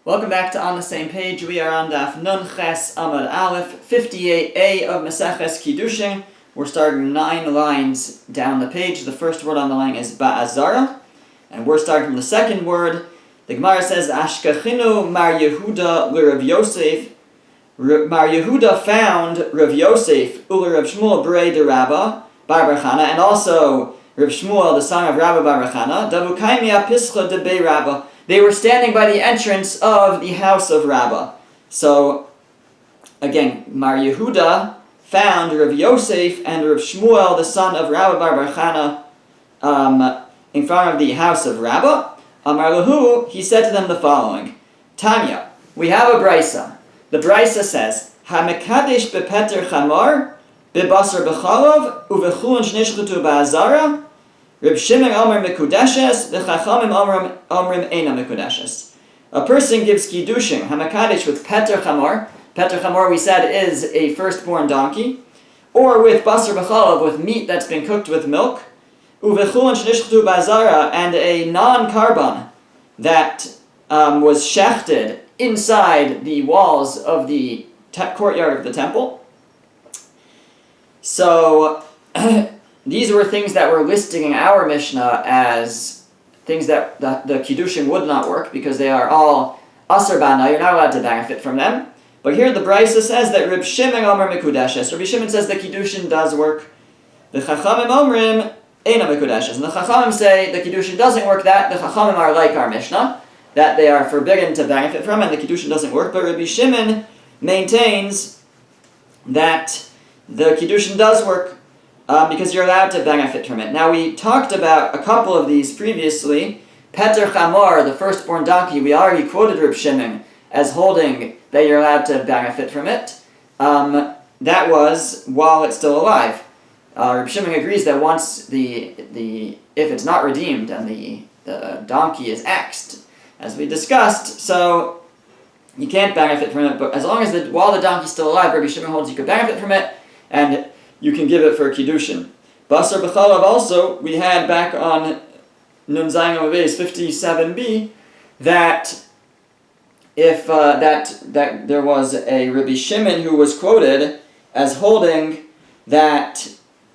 Welcome back to On the Same Page. We are on Daf Nun Ches Amud Aleph, 58a of Maseches Kiddushin. We're starting 9 lines down the page. The first word on the line is Ba'azara, and we're starting from the second word. The Gemara says, Ashkechinu Mar Yehuda l'Rav Yosef. Mar Yehuda found Rav Yosef ul Rav Shmuel B'rei de Rabba Bar Chana, and also Rav Shmuel, the son of Rabba Bar Chana, Davukaimia Pischa de Bei Rabba. They were standing by the entrance of the house of Rabba. So, again, Mar Yehuda found Rav Yosef and Rav Shmuel, the son of Rabba Bar Chana, in front of the house of Rabba. Amar Lahu, he said to them the following: Tanya, we have a brisa. The brisa says, "Hamekadesh bepeter chamar, bebasar bechalov, uvechulin shnishchutu ba'azara." Reb Shimon Omer Mekudeshes, the Chachamim Omrim Eina Mekudeshes. A person gives Kiddushin, Hamakadesh, with Peter Chamor. Peter Chamor, we said, is a firstborn donkey. Or with Basar B'chalav, with meat that's been cooked with milk. Uvechulin Shnishchutu Ba'azara, and a non-karban that was shechted inside the walls of the courtyard of the temple. So, these were things that were listed in our Mishnah as things that the Kiddushin would not work because they are all Asar Bana, you're not allowed to benefit from them. But here the Brisa says that Reb Shimon Omer Mekudeshes. Reb Shimon says the Kiddushin does work. The Chachamim Omrim Eina Mekudeshes. And the Chachamim say the Kiddushin doesn't work, that the Chachamim are like our Mishnah, that they are forbidden to benefit from, and the Kiddushin doesn't work. But Rabbi Shimon maintains that the Kiddushin does work. Because you're allowed to benefit from it. Now, we talked about a couple of these previously. Peter Chamor, the firstborn donkey, we already quoted Reb Shimon as holding that you're allowed to benefit from it. That was while it's still alive. Reb Shimon agrees that once if it's not redeemed and the donkey is axed, as we discussed, so you can't benefit from it. But as long as while the donkey's still alive, Rabbi Shimon holds you could benefit from it, and you can give it for Kiddushin. Basar B'chalav also, we had back on Nun Zayin Amavez 57b, that if that there was a Rabbi Shimon who was quoted as holding that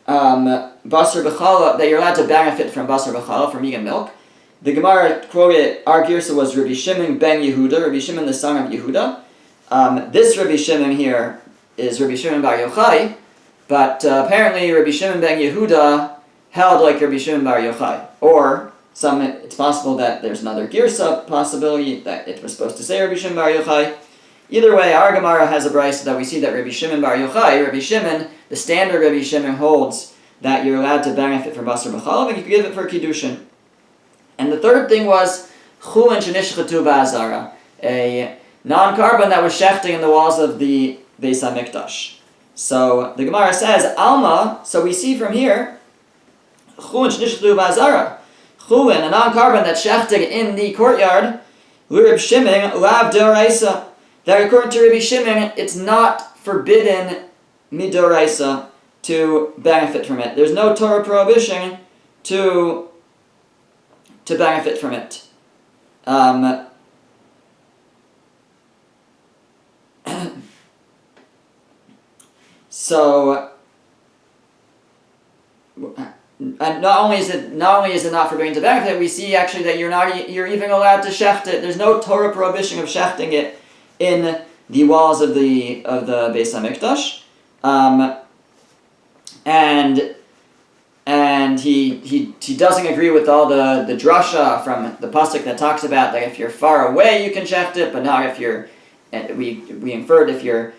Basar B'chalav, that you're allowed to benefit from Basar B'chalav, from vegan milk. The Gemara quoted, our Girsa was Rabbi Shimon ben Yehuda, Rabbi Shimon the son of Yehuda. This Rabbi Shimon here is Rabbi Shimon bar Yochai, but apparently Rabbi Shimon ben Yehuda held like Rabbi Shimon bar Yochai. Or it's possible that there's another Girsa possibility that it was supposed to say Rabbi Shimon bar Yochai. Either way, our Gemara has a brisa that we see that Rabbi Shimon bar Yochai, Rabbi Shimon, the standard Rabbi Shimon holds that you're allowed to benefit from Basar B'chalav and you can give it for Kiddushin. And the third thing was Chulin Shenishchatu Ba'azara, a non-carbon that was shechting in the walls of the Beis HaMikdash. So the Gemara says, Alma, so we see from here, Chulin Shnishchatu Ba'azara, Chulin, a non-carbon that's shechted in the courtyard, L'Reb Shimon, Lav D'oraisa, that according to Rabbi Shimon, it's not forbidden midoraisa to benefit from it. There's no Torah prohibition to benefit from it. So, and not only is it not forbidden to benefit, we see actually that you're even allowed to shecht it. There's no Torah prohibition of shechting it in the walls of the Beis HaMikdash, and he doesn't agree with all the drasha from the pasuk that talks about that if you're far away you can shecht it, but not if you're. We inferred if you're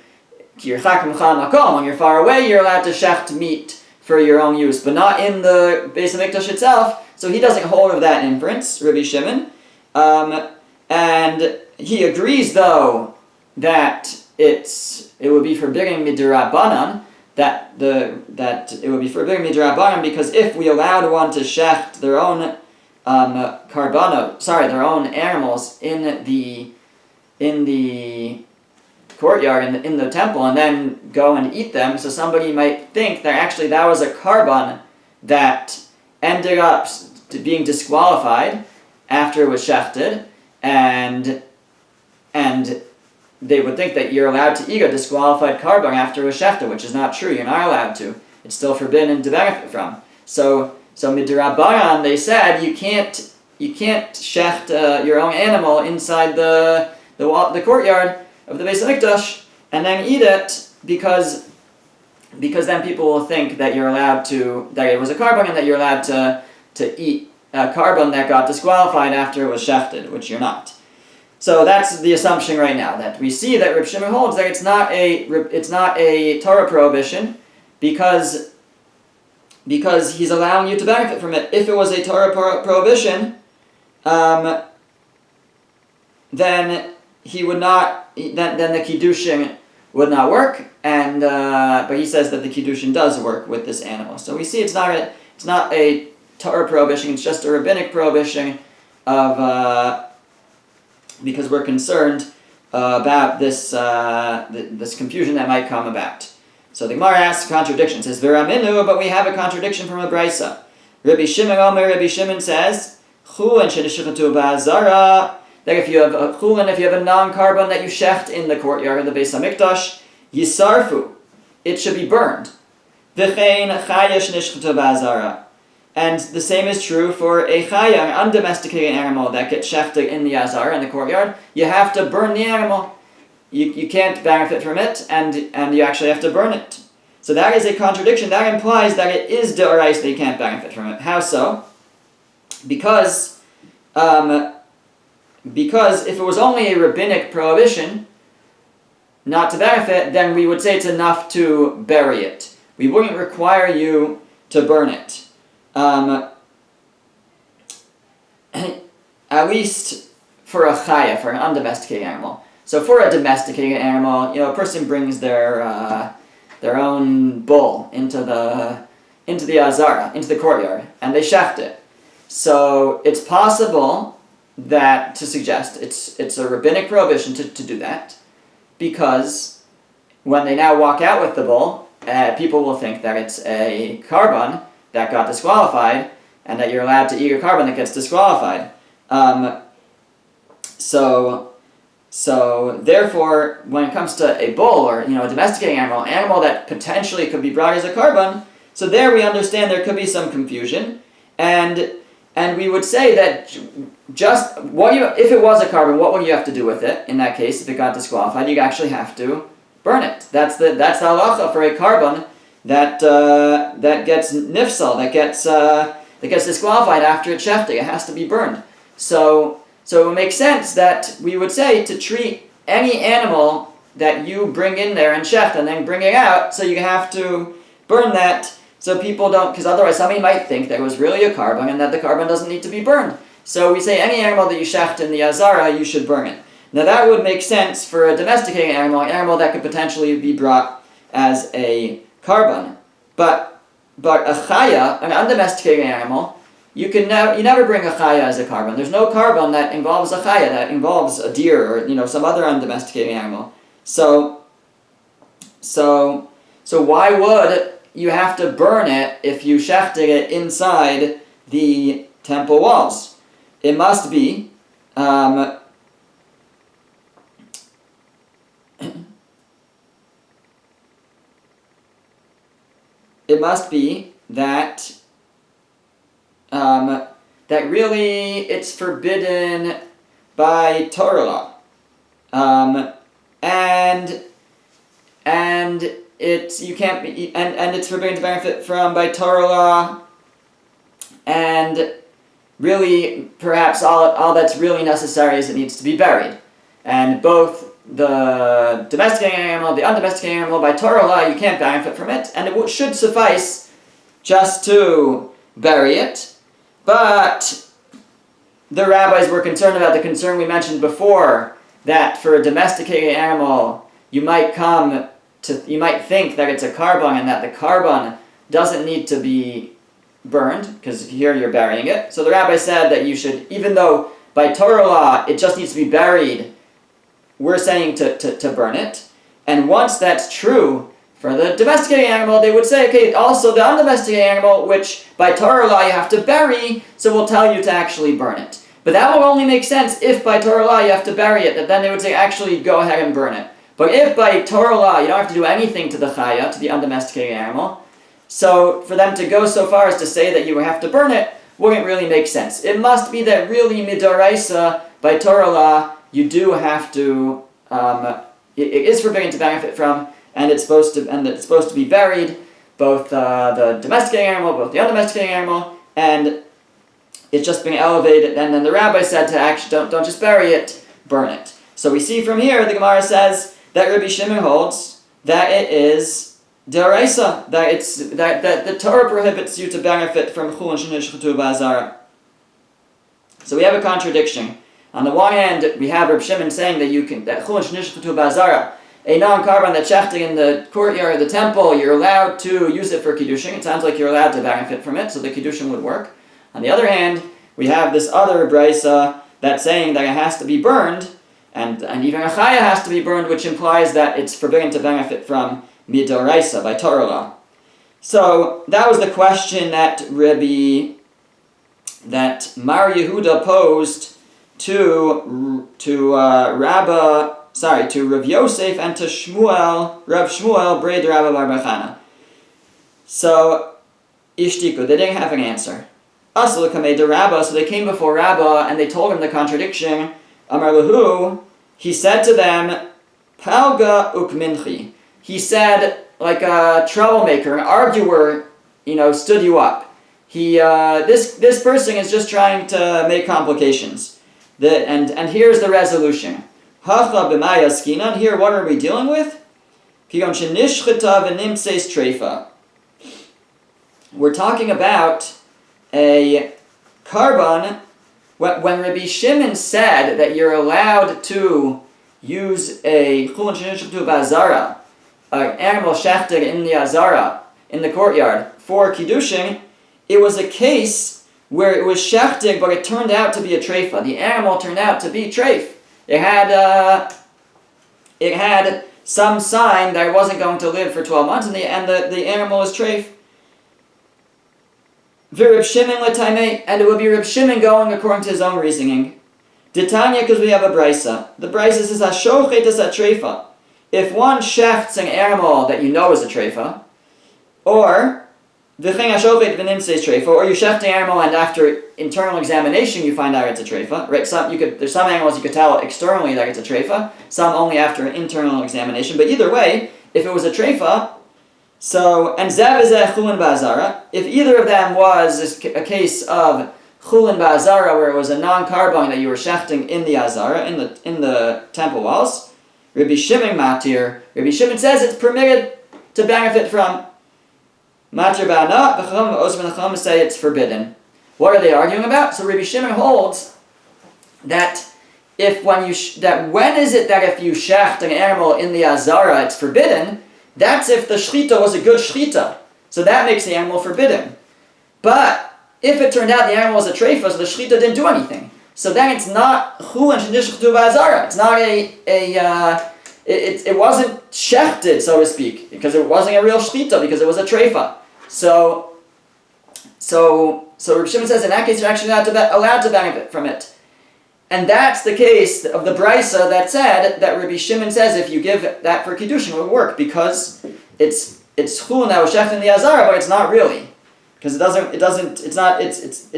when you're far away, you're allowed to shecht meat for your own use, but not in the Beis HaMikdash itself. So he doesn't hold of that inference, Rabbi Shimon. And he agrees, though, that it would be forbidden midrabanan, that it would be forbidden midrabanan because if we allowed one to shecht their own their own animals in the courtyard in the temple and then go and eat them, so somebody might think that actually that was a karban that ended up being disqualified after it was shechted, and and they would think that you're allowed to eat a disqualified carbon after a shechta, which is not true. You're not allowed to. It's still forbidden to benefit from. So midrabanan, they said you can't shecht your own animal inside the courtyard of the Beis Hamikdash and then eat it because then people will think that you're allowed to, that it was a carbon and that you're allowed to eat a carbon that got disqualified after it was shechted, which you're not. So that's the assumption right now, that we see that Reb Shimon holds that it's not a Torah prohibition because he's allowing you to benefit from it. If it was a Torah prohibition, then he would not. Then the Kiddushin would not work, and but he says that the Kiddushin does work with this animal. So we see it's not a Torah prohibition. It's just a rabbinic prohibition of because we're concerned about this this confusion that might come about. So the Gemara asks a contradiction. It says V'raminu, but we have a contradiction from a brisa. Rabbi Shimon Omer, Rabbi Shimon says Chulin shenishchatu ba'azara, that if you have a chulin, if you have a non-carbon that you shecht in the courtyard of the Beis Hamikdash, yisarfu, it should be burned. V'chein chaya shenishchatu ba'azara. And the same is true for a chaya, an undomesticated animal that gets shechted in the azar, in the courtyard. You have to burn the animal. You can't benefit from it, and you actually have to burn it. So that is a contradiction. That implies that it is d'oraisa that you can't benefit from it. How so? Because if it was only a rabbinic prohibition not to benefit, then we would say it's enough to bury it. We wouldn't require you to burn it. At least for a chaya, for an undomesticated animal. So for a domesticated animal, a person brings their own bull into the azara, into the courtyard, and they shecht it. So it's possible that to suggest it's a rabbinic prohibition to do that, because when they now walk out with the bull, people will think that it's a carbon that got disqualified, and that you're allowed to eat a carbon that gets disqualified. So therefore, when it comes to a bull or a domesticated animal, animal that potentially could be brought as a carbon, so there we understand there could be some confusion, and we would say that just if it was a carbon, what would you have to do with it? In that case, if it got disqualified, you actually have to burn it. That's the halacha for a carbon that gets nifsal, that gets disqualified after it's shechted. It has to be burned. So it would make sense that we would say to treat any animal that you bring in there and shecht and then bring it out, so you have to burn that, so people don't, because otherwise somebody might think that it was really a carbon and that the carbon doesn't need to be burned. So we say any animal that you shecht in the azara, you should burn it. Now that would make sense for a domesticated animal, an animal that could potentially be brought as a carbon. But a chaya, an undomesticated animal, you never bring a chaya as a carbon. There's no carbon that involves a chaya, that involves a deer or some other undomesticated animal. So why would you have to burn it if you shechted it inside the temple walls? It must be that that really it's forbidden by Torah law, and it's it's forbidden to benefit from by Torah law, and really perhaps all that's really necessary is it needs to be buried, and both the domesticated animal, the undomesticated animal, by Torah law you can't benefit from it, and it should suffice just to bury it. But the rabbis were concerned about the concern we mentioned before, that for a domesticated animal, you might think that it's a carbon and that the carbon doesn't need to be burned, because here you're burying it. So the rabbi said that you should, even though by Torah law it just needs to be buried, we're saying to burn it. And once that's true, for the domesticated animal, they would say, okay, also the undomesticated animal, which by Torah law you have to bury, so we'll tell you to actually burn it. But that will only make sense if by Torah law you have to bury it, that then they would say actually go ahead and burn it. But if by Torah law you don't have to do anything to the chaya, to the undomesticated animal, so for them to go so far as to say that you would have to burn it wouldn't really make sense. It must be that really midoraisa, by Torah law, you do have to, it is forbidden to benefit from, and it's supposed to be buried, both the domesticated animal, both the undomesticated animal, and it's just being elevated, and then the rabbi said to actually don't just bury it, burn it. So we see from here, the Gemara says that Rabbi Shimon holds that it is d'oraisa, that the Torah prohibits you to benefit from chulin shenishchatu b'azara. So we have a contradiction. On the one hand, we have Rabbi Shimon saying that chulin shenishchatu b'azara, a non-carbon that's shechted in the courtyard of the temple, you're allowed to use it for Kiddushin. It sounds like you're allowed to benefit from it, so the Kiddushin would work. On the other hand, we have this other brisa that's saying that it has to be burned, and even a chaya has to be burned, which implies that it's forbidden to benefit from midoraisa, by Torah law. So that was the question that Mar Yehuda posed to Rav Yosef and to Rav Shmuel, Braid Rabba Bar Bachana. So Ishtiku, they didn't have an answer. So they came before Rabbah and they told him the contradiction. Amar Lahu, he said to them, Palga ukminchi. He said, like a troublemaker, an arguer, stood you up. This person is just trying to make complications. And here's the resolution. Hacha b'maya skinan. Here, what are we dealing with? Pigon shenishchita v'nimtseis treifa. We're talking about a carbon. When Rabbi Shimon said that you're allowed to use a chulin shenishchatu b'azara, an animal shechted in the azara, in the courtyard, for Kiddushin, it was a case where it was shechted, but it turned out to be a treifa. The animal turned out to be treif. It had some sign that it wasn't going to live for 12 months, and the animal is treif. V'Reb Shimon l'taimei, and it would be Reb Shimon going according to his own reasoning. D'Tanya, because we have a brisa. The brisa says, "Hashochet is a treifa." If one shechts an animal that you know is a treifa, or v'chein hashochet v'nimtseis treifa, or you shecht an animal and after internal examination you find out it's a treifa. Right? There's some animals you could tell externally that it's a treifa. Some only after an internal examination. But either way, if it was a treifa. So, and zev is a chulin ba'azara. If either of them was a case of chulin ba'azara, where it was a non-carbon that you were shechting in the azara, in the temple walls, Rabbi Shimon matir. Rabbi Shimon says it's permitted to benefit from. Matir ba'ana, v'chacham v'osman v'chacham say it's forbidden. What are they arguing about? So Rabbi Shimon holds that when is it that if you shecht an animal in the azara it's forbidden? That's if the shchita was a good shchita. So that makes the animal forbidden. But if it turned out the animal was a treifa, so the shchita didn't do anything. So then it's not chulin shenishchatu b'azara. It's not it wasn't shechted, so to speak, because it wasn't a real shchita, because it was a treifa. So Rabbi Shimon says in that case you're actually allowed to benefit from it. And that's the case of the brisa that said that Rabbi Shimon says if you give that for Kiddushin it would work, because it's chulin that was shechted in the azara, but it's not really, because it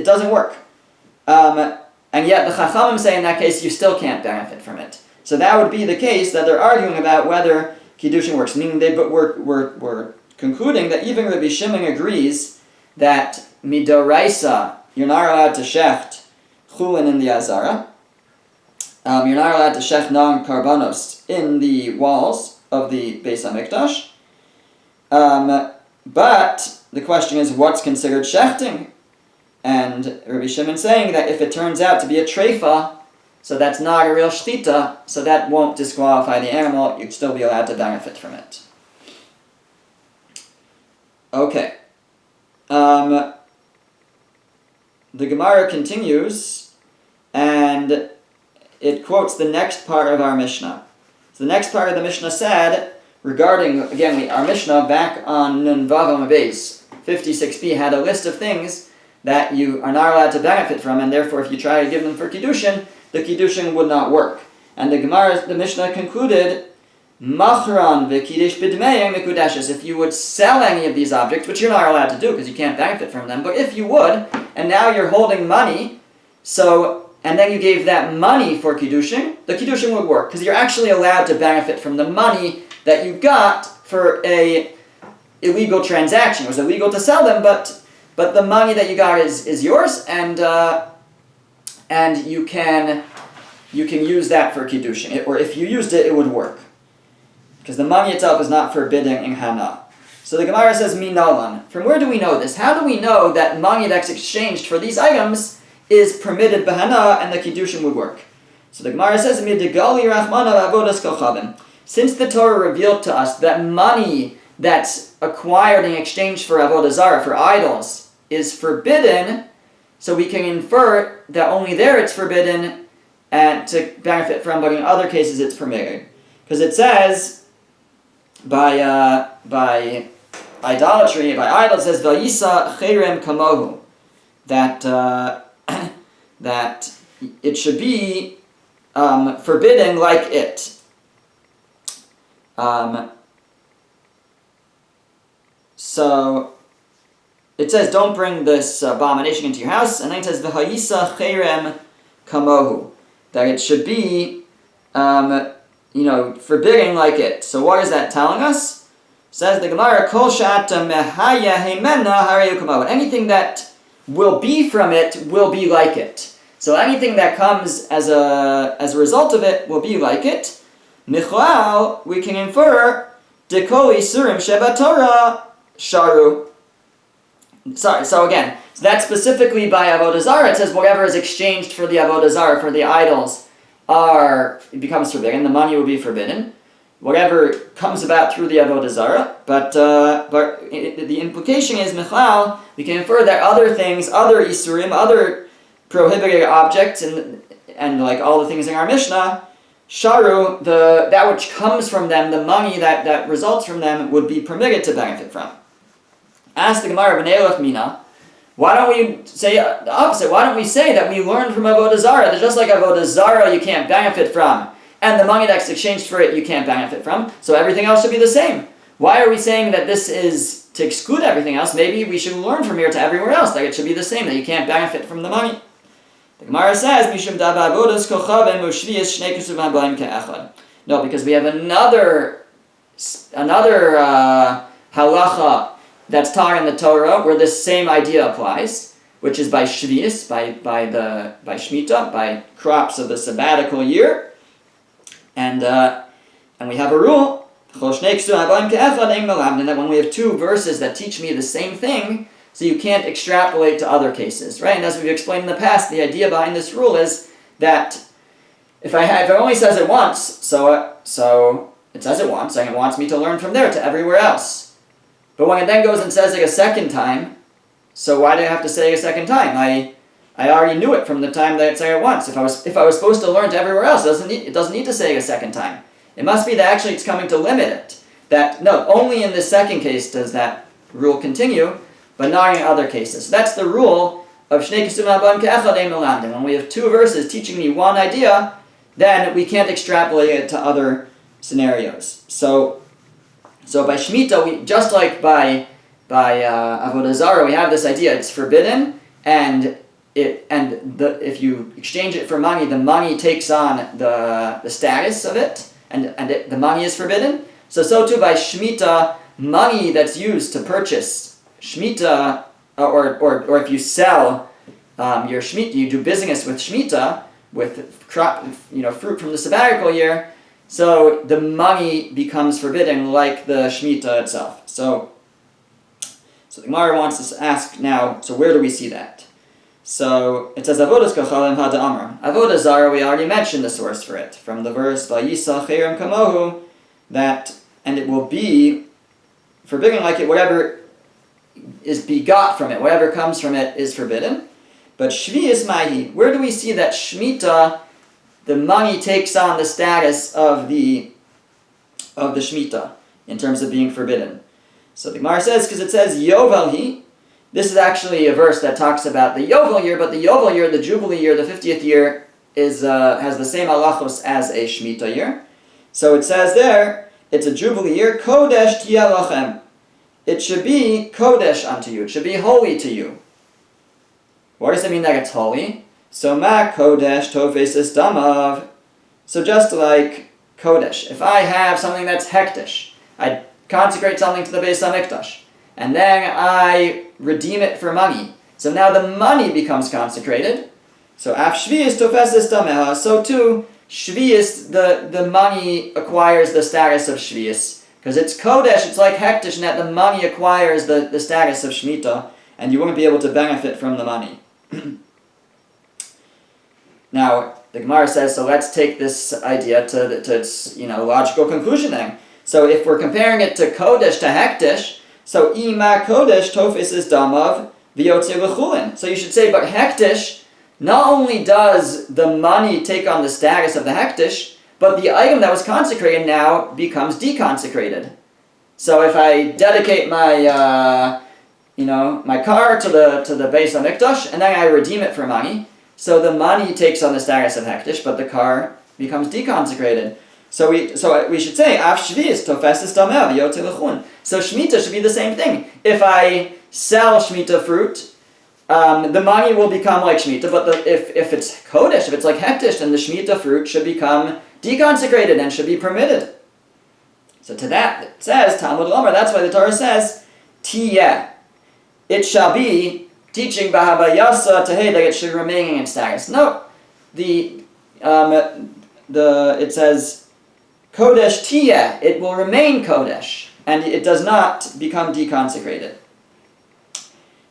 doesn't work. And yet the Chachamim say in that case you still can't benefit from it. So that would be the case that they're arguing about whether Kiddushin works. Meaning we're concluding that even Rabbi Shimon agrees that midoraisa you're not allowed to shecht chulin in the azara. You're not allowed to shech non-karbanos in the walls of the Beis HaMikdash. But the question is, what's considered shechting? And Rabbi Shimon saying that if it turns out to be a treifa, so that's not a real shtita, so that won't disqualify the animal, you'd still be allowed to benefit from it. Okay. The Gemara continues, and it quotes the next part of our Mishnah. So the next part of the Mishnah said, regarding, again, our Mishnah back on Nun Vav Amud Beis 56b had a list of things that you are not allowed to benefit from, and therefore if you try to give them for Kiddushin, the Kiddushin would not work. And the Mishnah concluded, Machran v'kiddush b'dmei mikudeshes. If you would sell any of these objects, which you're not allowed to do because you can't benefit from them, but if you would, and now you're holding money, and then you gave that money for Kiddushin, the Kiddushin would work because you're actually allowed to benefit from the money that you got for a illegal transaction. It was illegal to sell them, but the money that you got is yours, and you can use that for Kiddushin. Or if you used it, it would work. Because the money itself is not forbidden in Hana. So the Gemara says, Minalan. From where do we know this? How do we know that money that's exchanged for these items is permitted b'Hana and the Kiddushin would work? So the Gemara says, Midigali Rachmana Avodas Kochavim. Since the Torah revealed to us that money that's acquired in exchange for Avodah Zarah, for idols, is forbidden, so we can infer that only there it's forbidden and to benefit from, but in other cases it's permitted. Because it says, by idolatry, by idols, it says, Vayisa cherem kamohu, that it should be forbidden like it. So it says, don't bring this abomination into your house, and then it says, V'hayisa cherem kamohu, that it should be, forbidding like it. So what is that telling us? Says the Gemara, Kol sha'ata mehaya heimena harayu kamohu. Anything that will be from it will be like it. So anything that comes as a result of it will be like it. Michlal, we can infer, Dekol isurim sheba Torah sharu. Sorry, so again, that's specifically by Avodah Zarah. It says whatever is exchanged for the Avodah Zarah, for the idols, it becomes forbidden. The money will be forbidden. Whatever comes about through the Avodah Zarah, but the implication is, Michlal, we can infer that other things, other isurim, other prohibited objects, and like all the things in our Mishnah, sharu, that which comes from them, the money that results from them, would be permitted to benefit from. Ask the Gemara, B'nei Mina, why don't we say the opposite? Why don't we say that we learned from Avodah Zarah that just like Avodah Zarah you can't benefit from, and the money that's exchanged for it you can't benefit from, so everything else should be the same? Why are we saying that this is to exclude everything else? Maybe we should learn from here to everywhere else that it should be the same, that you can't benefit from the money. The Gemara says, Mishum dava avodas kochavim u'shviyas shnei kesuvim habayim ke'echad. No, because we have another halacha that's taught in the Torah where this same idea applies, which is by shviyas, by Shemitah, by crops of the sabbatical year, and we have a rule that when we have two verses that teach me the same thing, so you can't extrapolate to other cases, right? And as we've explained in the past, the idea behind this rule is that if it only says it once, so it says it once, and it wants me to learn from there to everywhere else. But when it then goes and says it a second time, so why do I have to say it a second time? I already knew it from the time that it said it once. If I was supposed to learn to everywhere else, it doesn't need to say it a second time. It must be that actually it's coming to limit it. That no, only in this second case does that rule continue, but not in other cases. So that's the rule of Shnei Kesuvim Habayim Ke'echad Ein Melamdin. When we have two verses teaching me one idea, then we can't extrapolate it to other scenarios. So by Shemitah, just like by Avodah Zarah, we have this idea: it's forbidden, and if you exchange it for money, the money takes on the status of it, and the money is forbidden. So too by Shemitah, money that's used to purchase Shemitah, or if you sell your Shemitah, you do business with Shemitah, with fruit from the sabbatical year. So the money becomes forbidden, like the Shemitah itself. So the Gemara wants to ask now, so where do we see that? So it says, Avodas Kochalim Hada Amram. Avodah Zarah, we already mentioned the source for it, from the verse, Vayisa Cherem Kamohu, and it will be forbidden like it, whatever is begot from it, whatever comes from it is forbidden. But Shviyas Mahi, where do we see that Shemitah, the money takes on the status of the Shemitah in terms of being forbidden? So the Gemara says, because it says Yovelhi, This is actually a verse that talks about the Yovel year, but the Yovel year, the Jubilee year, the 50th year, has the same halachos as a Shemitah year. So it says there, it's a Jubilee year, Kodesh Tiyeh Lachem. It should be Kodesh unto you. It should be holy to you. What does it mean that it's holy? So Ma Kodesh Tofesis Damav. So just like Kodesh, if I have something that's hektish, I consecrate something to the Beis HaMikdash, and then I redeem it for money. So now the money becomes consecrated. So Af Shvius Tofesis Dameha. So too, Shvius, the money acquires the status of Shvius. Because it's Kodesh, it's like hektish, and that the money acquires the status of Shemitah, and you won't be able to benefit from the money. Now, the Gemara says, so let's take this idea to its logical conclusion then. So if we're comparing it to Kodesh to hektish, so Ima Kodesh Tofis is Damav V'yotze L'chulin. So you should say, but hektish, not only does the money take on the status of the hektish, but the item that was consecrated now becomes deconsecrated. So if I dedicate my my car to the Beis HaMikdash, and then I redeem it for money, so the money takes on the status of hektish, but the car becomes deconsecrated. So we should say Af Shvius Tofesis Dameh V'yotze L'chulin. So Shemitah should be the same thing. If I sell Shemitah fruit, the money will become like Shemitah, but if it's Kodesh, if it's like hektish, then the Shemitah fruit should become deconsecrated and should be permitted. So to that, it says, Talmud Lomar, that's why the Torah says, Tiyeh. It shall be, teaching Bahabayasa Tehei, that it should remain in status. No, it says, Kodesh Tiyeh, it will remain Kodesh, and it does not become deconsecrated.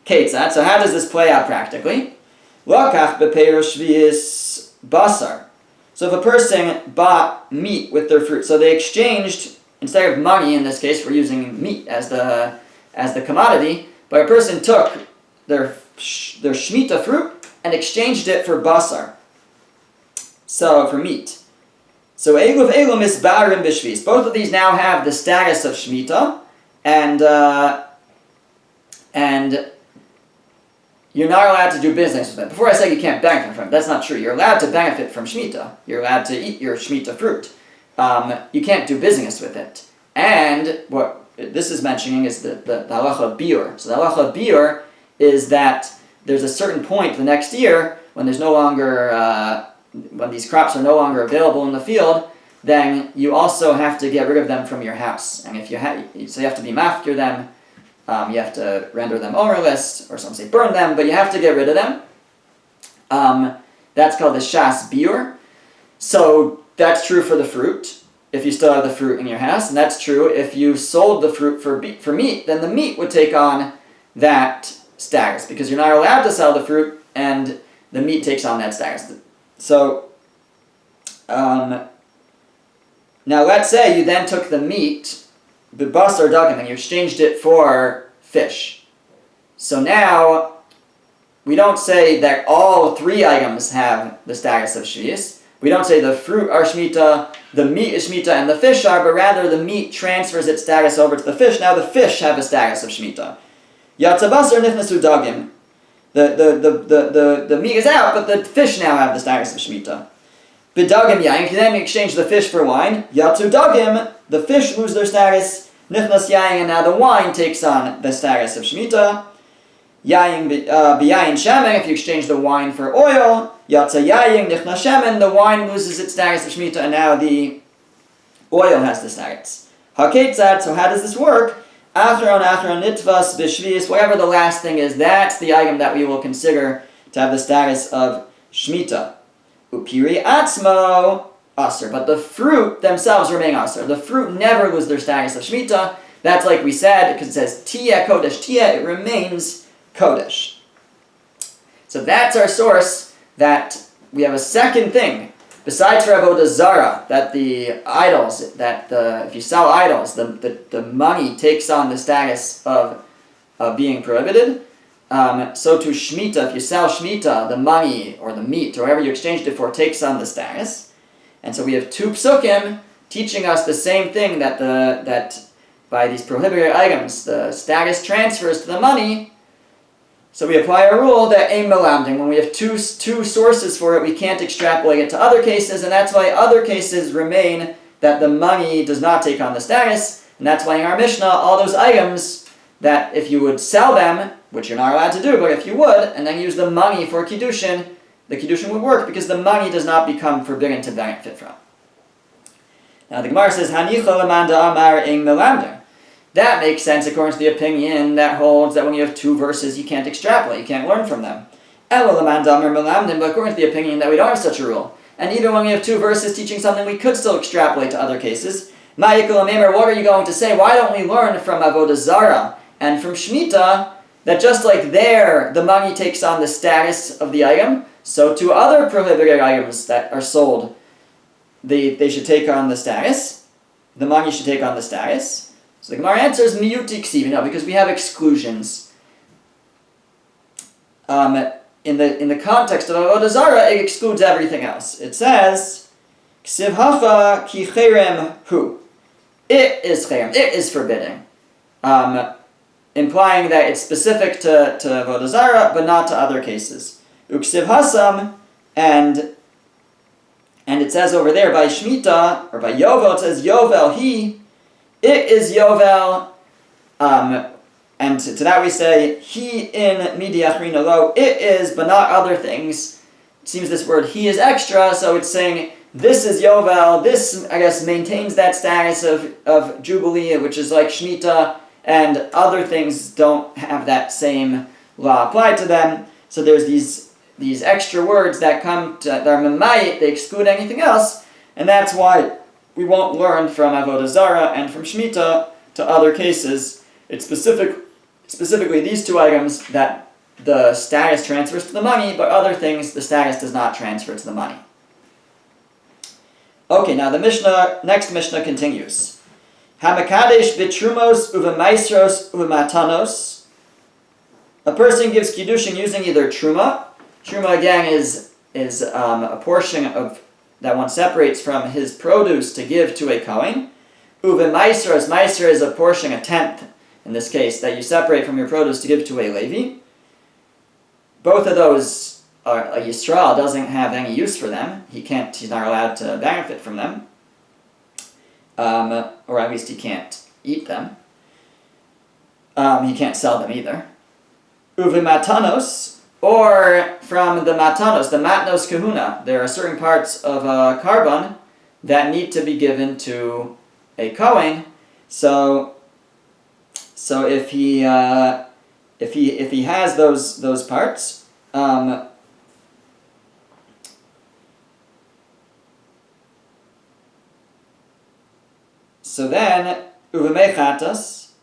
Ketzat, so how does this play out practically? Lakach bepeir shvius basar. So if a person bought meat with their fruit, so they exchanged, instead of money in this case, we're using meat as the commodity, but a person took their Shemitah fruit and exchanged it for basar, so for meat. So Eiluv Eilum is Barim B'Shvis. Both of these now have the status of Shemitah, and you're not allowed to do business with them. Before I say you can't benefit from it, that's not true. You're allowed to benefit from Shemitah. You're allowed to eat your Shemitah fruit. You can't do business with it. And what this is mentioning is the halacha of biur. So the halacha of biur is that there's a certain point the next year when there's no longer, when these crops are no longer available in the field, then you also have to get rid of them from your house. And if you so you have to be mafkir them. You have to render them ownerless, or some say burn them, but you have to get rid of them. That's called the shas biur. So that's true for the fruit, if you still have the fruit in your house, and that's true if you sold the fruit for meat, then the meat would take on that status, because you're not allowed to sell the fruit, and the meat takes on that status. So, now let's say you then took the meat, b'basar dagim, and you exchanged it for fish. So now, we don't say that all three items have the status of shvius. We don't say the fruit are Shemitah, the meat is Shemitah, and the fish are, but rather the meat transfers its status over to the fish. Now the fish have a status of Shemitah. Yatsa basar nichnasu dagim. The meat is out, but the fish now have the status of Shemitah. B'dagim yain, then exchange the fish for wine. Yatsu dagim, the fish lose their status. Nichnas yain, and now the wine takes on the status of Shemitah. Yain b'yain shemen, if you exchange the wine for oil. Yatsa yain, nichnas shemen, the wine loses its status of Shemitah, and now the oil has the status. Haketzat, so how does this work? Achron nitvas b'shvius, whatever the last thing is, that's the item that we will consider to have the status of Shemitah. Upiri atzmo aser, but the fruit themselves remain aser. The fruit never lose their status of Shemitah. That's like we said, because it says Tiyeh Kodesh Tiyeh, it remains Kodesh. So that's our source, that we have a second thing, besides for Avodah Zarah, that the idols, if you sell idols, the money takes on the status of being prohibited. So to Shemitah, if you sell Shemitah, the money or the meat or whatever you exchanged it for takes on the status. And so we have two psukim teaching us the same thing, that by these prohibited items, the status transfers to the money, So we apply a rule that ein melamdin. When we have two sources for it, we can't extrapolate it to other cases, and that's why other cases remain that the money does not take on the status, and that's why in our Mishnah, all those items that if you would sell them, which you're not allowed to do, but if you would, and then use the money for Kiddushin, the Kiddushin would work because the money does not become forbidden to benefit from. Now the Gemara says, Hanicha lemanda amar ein melamdin. That makes sense according to the opinion that holds that when you have two verses, you can't extrapolate, you can't learn from them. Ela lemanda amar melamdin, but according to the opinion that we don't have such a rule. And even when we have two verses teaching something, we could still extrapolate to other cases. Ma'ikul amemer, what are you going to say? Why don't we learn from Avodah Zarah and from Shemitah that just like there, the money takes on the status of the item, so to other prohibited items that are sold, they should take on the status. The money should take on the status. So the Gemara answers miyuti ksiv, no, because we have exclusions. In the context of Avodah Zarah, it excludes everything else. It says, ksiv hacha ki cherem hu. It is cherem. It is forbidding. Implying that it's specific to Avodah Zarah, but not to other cases. Uksiv hasam, and it says over there by Shemitah, or by Yovel, it says Yovel he. It is Yovel, and to that we say, he in midiachrina lo, it is, but not other things. It seems this word he is extra, so it's saying, this is Yovel, this, I guess, maintains that status of Jubilee, which is like Shemitah, and other things don't have that same law applied to them. So there's these extra words that come to, that are memayit, they exclude anything else, and that's why we won't learn from Avodah Zarah and from Shemitah to other cases. It's specifically these two items that the status transfers to the money, but other things the status does not transfer to the money. Okay, now the next Mishnah continues. Hamakadesh bitrumos uvemaisros uvematanos. A person gives Kiddushin using either truma. Truma again is a portion of that one separates from his produce to give to a Kohen. Uvemaisros, meiser is a portion, a tenth, in this case, that you separate from your produce to give to a Levi. Both of those a Yisrael doesn't have any use for them. He's not allowed to benefit from them. Or at least he can't eat them. He can't sell them either. Uvematanos, or from the matanos, the matnos kahuna. There are certain parts of a carbon that need to be given to a Kohen. So if he has those parts, so then uvemechatas,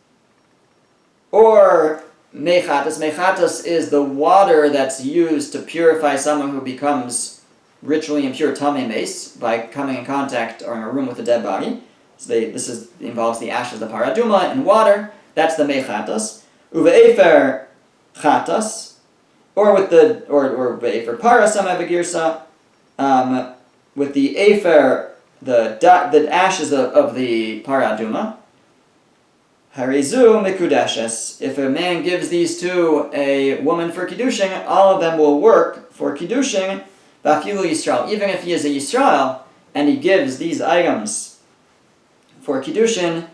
or mechatas is the water that's used to purify someone who becomes ritually impure tamei mace by coming in contact or in a room with a dead body. So this involves the ashes of the paraduma and water. That's the mechatas. Uve'efer chatas, or with the or ve'efer para sama begirsa, with the efer, the ashes of the paraduma. Harizu mikudeshes. If a man gives these to a woman for Kiddushin, all of them will work for Kiddushin, Vafilu Yisrael. Even if he is a Yisrael, and he gives these items for Kiddushin,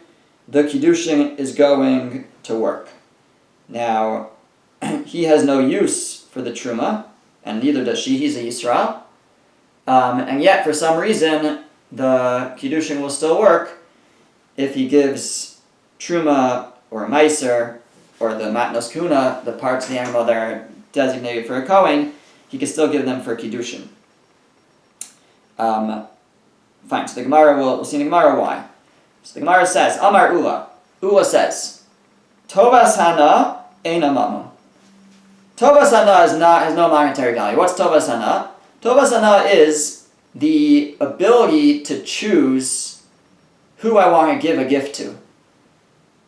the Kiddushin is going to work. Now, he has no use for the Truma, and neither does she. He's a Yisrael. And yet, for some reason, the Kiddushin will still work if he gives Truma or Meiser or the Matnos Kuna, the parts of the animal that are designated for a Kohen, he can still give them for Kiddushin. Fine, so the Gemara we'll see in the Gemara why. So the Gemara says, Amar Ula. Ula says, Tovas Hana Eina Mamu. Tovas Hana has no monetary value. What's Tovas Hana? Tovas Hana is the ability to choose who I want to give a gift to.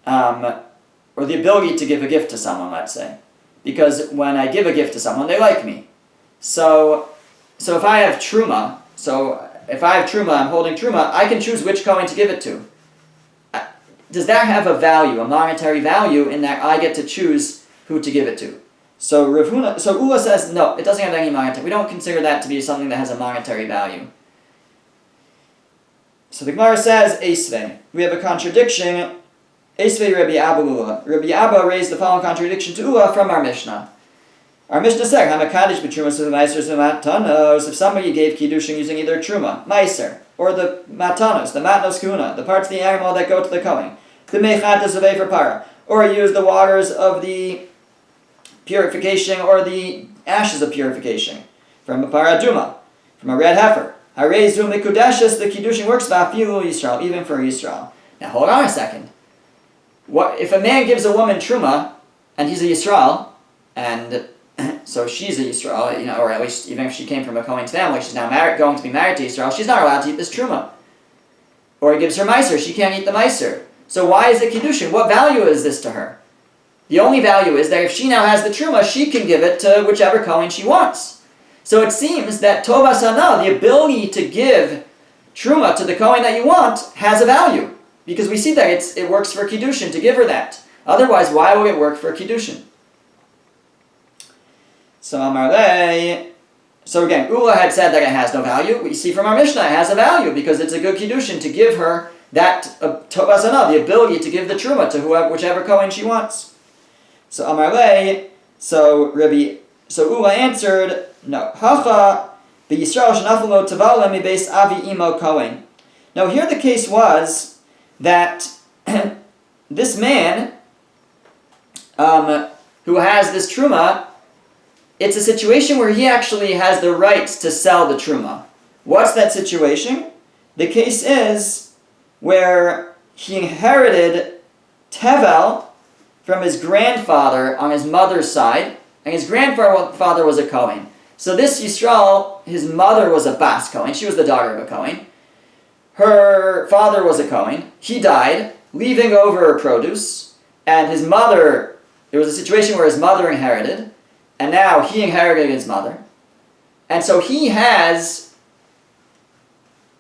Or the ability to give a gift to someone, let's say. Because when I give a gift to someone, they like me. So if I have Truma, I'm holding Truma, I can choose which Kohen to give it to. Does that have a value, a monetary value, in that I get to choose who to give it to? So Ula says, no, it doesn't have any monetary. We don't consider that to be something that has a monetary value. So the Gemara says, Esvei. We have a contradiction. Esvei Rabbi Abba Ula. Rabbi Abba raised the following contradiction to Ula from our Mishnah. Our Mishnah said, Hamakadish b'trumas v'maisers v'matanos. If somebody gave Kiddushin using either truma, meiser, or the matanos, the matnos kuna, the parts of the animal that go to the Kohen, the mechatas of for para, or use the waters of the purification or the ashes of purification from a paraduma, from a red heifer. Harezu mikudeshes, the Kiddushin works v'afilu Yisrael, even for Yisrael. Now hold on a second. What if a man gives a woman truma and he's a Yisrael, and so she's a Yisrael, or at least even if she came from a Kohen's family, she's now going to be married to Yisrael, she's not allowed to eat this truma. Or he gives her meiser, she can't eat the meiser. So why is it Kiddushin? What value is this to her? The only value is that if she now has the truma, she can give it to whichever Kohen she wants. So it seems that tovas hana, the ability to give truma to the Kohen that you want, has a value. Because we see that it works for Kiddushin to give her that. Otherwise, why would it work for Kiddushin? So Amarle, so again, Ula had said that it has no value. We see from our Mishnah it has a value because it's a good Kiddushin to give her that tovas hana, the ability to give the truma to whichever Kohen she wants. So Amarle, so Ula answered, no. Hacha b'Yisrael shenafalo tavalem mibeis avi imo Kohen. Now here the case was that this man who has this truma, it's a situation where he actually has the rights to sell the truma. What's that situation? The case is where he inherited tevel from his grandfather on his mother's side, and his grandfather was a Kohen. So this Yisrael, his mother was a Bas Kohen, she was the daughter of a Kohen. Her father was a Kohen. He died, leaving over produce, and his mother, there was a situation where his mother inherited, and now he inherited his mother. And so he has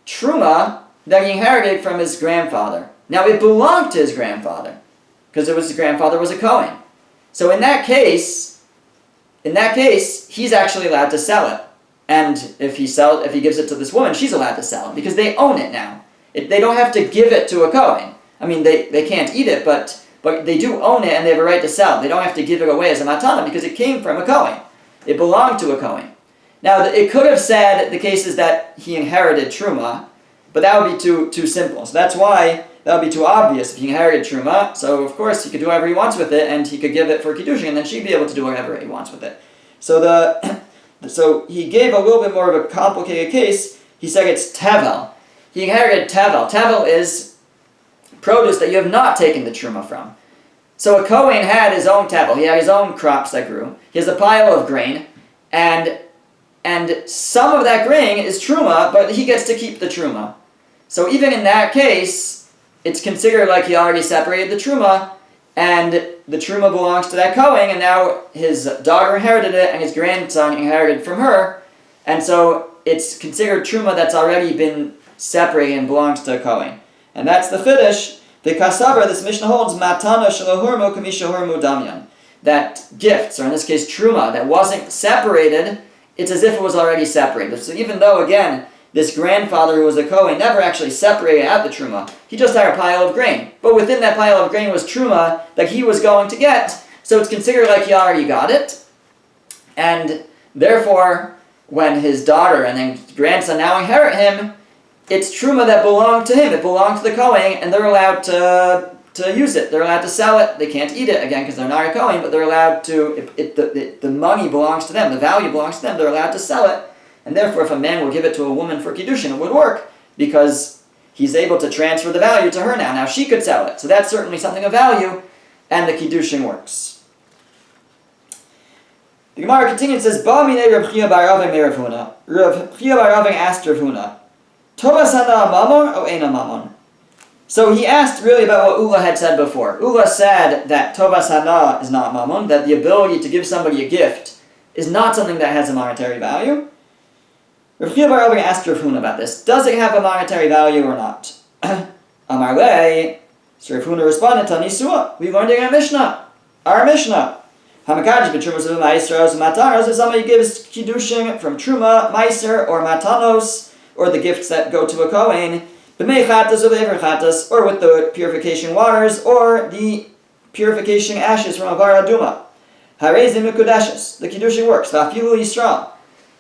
truma that he inherited from his grandfather. Now it belonged to his grandfather, because his grandfather was a Kohen. So in that case, he's actually allowed to sell it. And if he gives it to this woman, she's allowed to sell it, because they own it now. They don't have to give it to a Kohen. I mean, they can't eat it, but they do own it and they have a right to sell it. They don't have to give it away as a matana because it came from a Kohen. It belonged to a Kohen. Now, it could have said the case is that he inherited truma, but that would be too simple. So that's why that would be too obvious if he inherited truma. So of course he could do whatever he wants with it, and he could give it for Kiddushin, and then she'd be able to do whatever he wants with it. So he gave a little bit more of a complicated case. He said it's tevel. He inherited tevel. Tevel is produce that you have not taken the truma from. So a Kohen had his own tevel. He had his own crops that grew. He has a pile of grain, and some of that grain is truma, but he gets to keep the truma. So even in that case, it's considered like he already separated the truma, and the truma belongs to that Kohen, and now his daughter inherited it, and his grandson inherited from her, and so it's considered truma that's already been separated and belongs to a Kohen. And that's the Fiddush. The Kasaber, this Mishnah holds, matana shalahurmu kamishahurmu damyan. That gifts, or in this case truma, that wasn't separated, it's as if it was already separated. So even though, again, this grandfather who was a Kohen never actually separated out the truma, he just had a pile of grain. But within that pile of grain was truma that he was going to get, so it's considered like he already got it. And therefore, when his daughter and then grandson now inherit him, it's truma that belonged to him. It belonged to the Kohen, and they're allowed to use it. They're allowed to sell it. They can't eat it, again, because they're not a Kohen, but they're allowed to, the money belongs to them, the value belongs to them, they're allowed to sell it. And therefore, if a man will give it to a woman for Kiddushin, it would work, because he's able to transfer the value to her now. Now she could sell it. So that's certainly something of value, and the Kiddushin works. The Gemara continues and says, Ba minei Reb Chia bar Ravin me Rav Huna. Reb Chia bar Ravin asked Rav Huna, Tovas hana mamon o ena mamon? So he asked really about what Ula had said before. Ula said that Tovas hana is not mamon, that the ability to give somebody a gift is not something that has a monetary value. Rav Chia bar Ravin asked Rav Huna about this. Does it have a monetary value or not? Amar le, so Rav Huna responded to Nisua. We learned in our Mishnah. Hamakadosh b'trumas of ma'aser matanos. If somebody gives kiddushin from truma, ma'aser, or matanos, or the gifts that go to a kohen, b'mei chatas or b'ever chatas, or with the purification waters, or the purification ashes from a bar aduma. Harezim mikudashes. The kiddushin works. V'afilu Yisrael.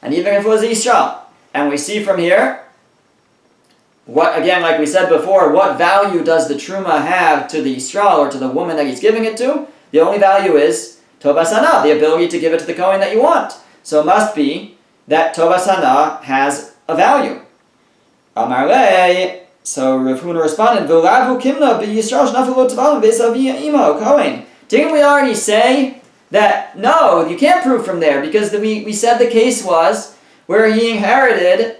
And even if it was Yisrael. And we see from here, what, again, like we said before, what value does the truma have to the Yisrael or to the woman that he's giving it to? The only value is tovas hana, the ability to give it to the kohen that you want. So it must be that tovas hana has a value. Amar le, so Rav Huna responded, V'ulavu kimna b'Yisrael shnafu lo tavalim v'esavi imo kohen. Didn't we already say that, no, you can't prove from there, because we said the case was where he inherited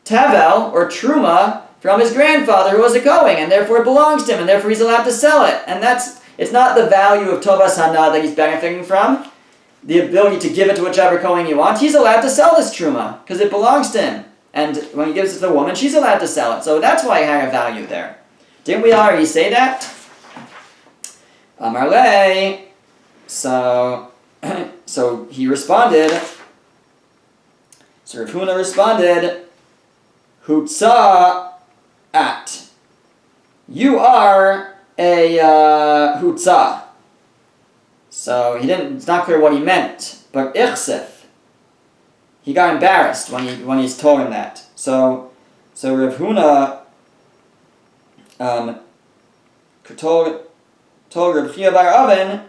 Tavel, or Truma, from his grandfather who was a Kohen, and therefore it belongs to him, and therefore he's allowed to sell it. And it's not the value of Tovas Hana that he's benefiting from, the ability to give it to whichever Kohen you want. He's allowed to sell this Truma, because it belongs to him. And when he gives it to the woman, she's allowed to sell it. So that's why he had a value there. Didn't we already say that? Amar le. So he responded, so Rav Huna responded, Hutza at. You are a Hutza. So it's not clear what he meant, but Ichsef. He got embarrassed when he's told him that. So Rav Huna told Rav Chia bar Oven,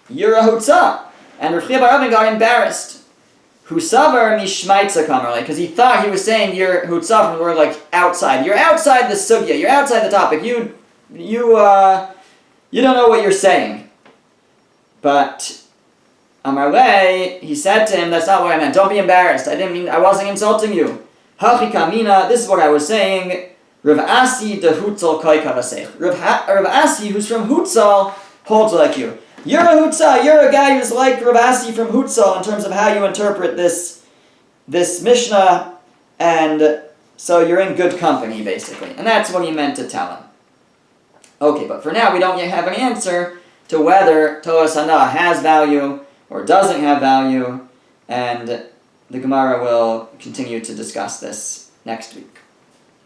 you're a Hutza. And Rav Chia bar Oven got embarrassed. Husavar mishmaitza kamer, because he thought he was saying you're Hutza from the word like outside. You're outside the sugya. You're outside the topic. You don't know what you're saying. But Amar le, he said to him, that's not what I meant. Don't be embarrassed. I wasn't insulting you. Hachi kamina, this is what I was saying. Rav Asi de Hutzal koi kavasech. Rav Asi, who's from Hutzal, holds like you. You're a Hutzal. You're a guy who's like Rav Asi from Hutzal in terms of how you interpret this Mishnah, and so you're in good company, basically. And that's what he meant to tell him. Okay, but for now we don't yet have an answer to whether Tovas Hana has value or doesn't have value, and the Gemara will continue to discuss this next week.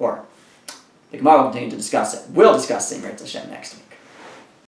Or the Gemara will continue to discuss it. We'll discuss Seimer Hashem next week.